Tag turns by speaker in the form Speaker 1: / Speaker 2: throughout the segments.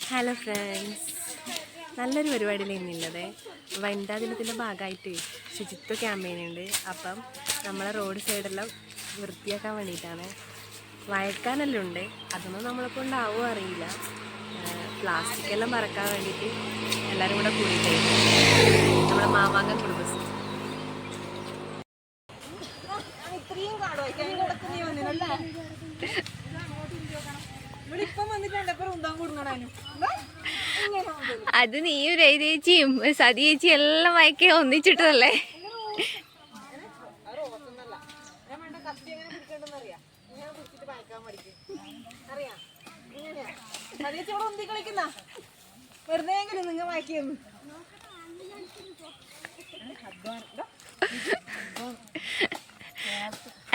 Speaker 1: Hello friends, നല്ലൊരു പരിപാടിയിൽ ഇന്നുള്ളത് വനിതാ ദിനത്തിൻ്റെ ഭാഗമായിട്ട് ശുചിത്വ ക്യാമ്പയിൻ ഉണ്ട്. അപ്പം നമ്മളെ റോഡ് സൈഡെല്ലാം വൃത്തിയാക്കാൻ വേണ്ടിയിട്ടാണ്. വഴക്കാനെല്ലാം ഉണ്ട്, അതൊന്നും നമ്മളെ കൊണ്ടാവുമോ അറിയില്ല. പ്ലാസ്റ്റിക് എല്ലാം പറക്കാൻ വേണ്ടിയിട്ട് എല്ലാവരും കൂടെ കൂടിയിട്ടേ നമ്മുടെ മാമാങ്കം കുടുംബശ്രീ
Speaker 2: അത് നീയും രേചേച്ചിയും സതി ചേച്ചി എല്ലാം വായിക്കാൻ ഒന്നിച്ചിട്ടല്ലേ.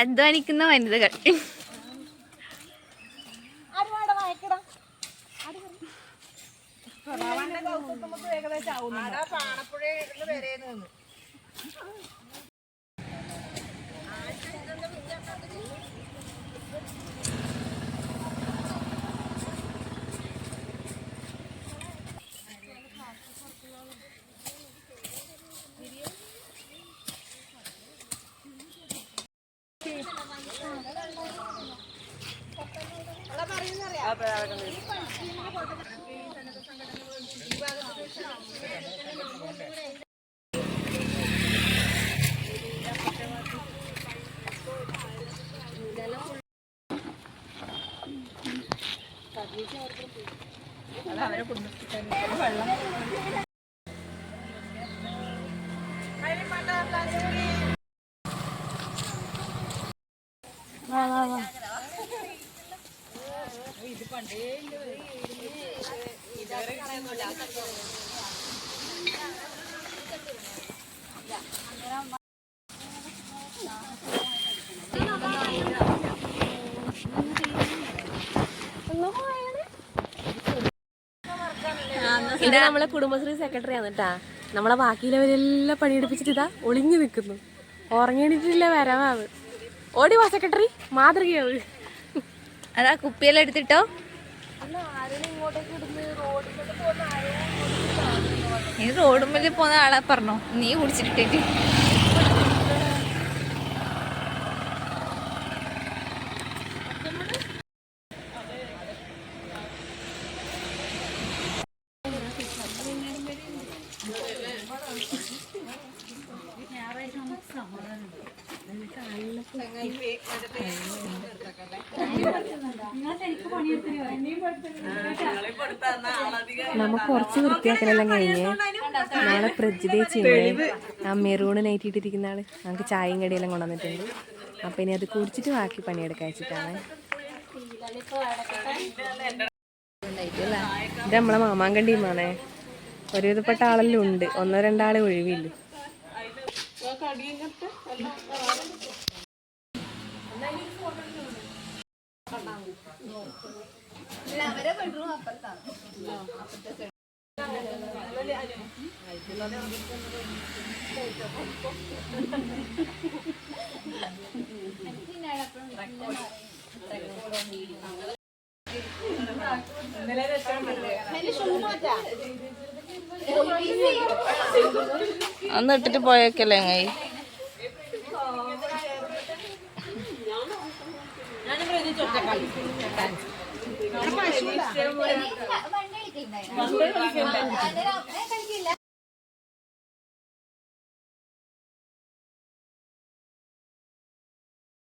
Speaker 2: അധ്വാനിക്കുന്ന വനിതകൾ.
Speaker 1: ഇത് നമ്മളെ കുടുംബശ്രീ സെക്രട്ടറി ആണ് കേട്ടാ. നമ്മളെ ബാക്കിയുള്ളവരെല്ലാം പണിയെടുപ്പിച്ചിട്ട് ഇതാ ഒളിഞ്ഞു നിൽക്കുന്നു. ഉറങ്ങിയിട്ടില്ല, വരവാവ്. ഓടി വാ സെക്രട്ടറി, മാതൃകയാവ്.
Speaker 2: അതാ കുപ്പിയെല്ലാം എടുത്തിട്ടോ. നീ റോഡുമ്പിൽ പോകുന്ന ആളെ പറഞ്ഞോ, നീ കുടിച്ചിട്ടിട്ട്.
Speaker 1: നമുക്ക് കുറച്ച് വൃത്തിയാക്കലെല്ലാം കഴിഞ്ഞ് നാളെ പ്രജിതേച്ചിയുണ്ട്. ആ മെറൂണ് നൈറ്റിട്ടിരിക്കുന്ന ആള് നമുക്ക് ചായയും കടിയെല്ലാം കൊണ്ടുവന്നിട്ടുണ്ട്. അപ്പം ഇനി അത് കുടിച്ചിട്ട് ബാക്കി പണിയെടുക്കാൻ വെച്ചിട്ടാണ്. ഇത് നമ്മളെ മാമാങ്കണ്ടിയുമാണേ. ഒരുവിധപ്പെട്ട ആളെല്ലാം ഉണ്ട്, ഒന്നോ രണ്ടാളെ ഒഴിവില്ല.
Speaker 2: അന്ന് ഇട്ടിട്ട് പോയേക്കല്ലേ അങ്ങായി.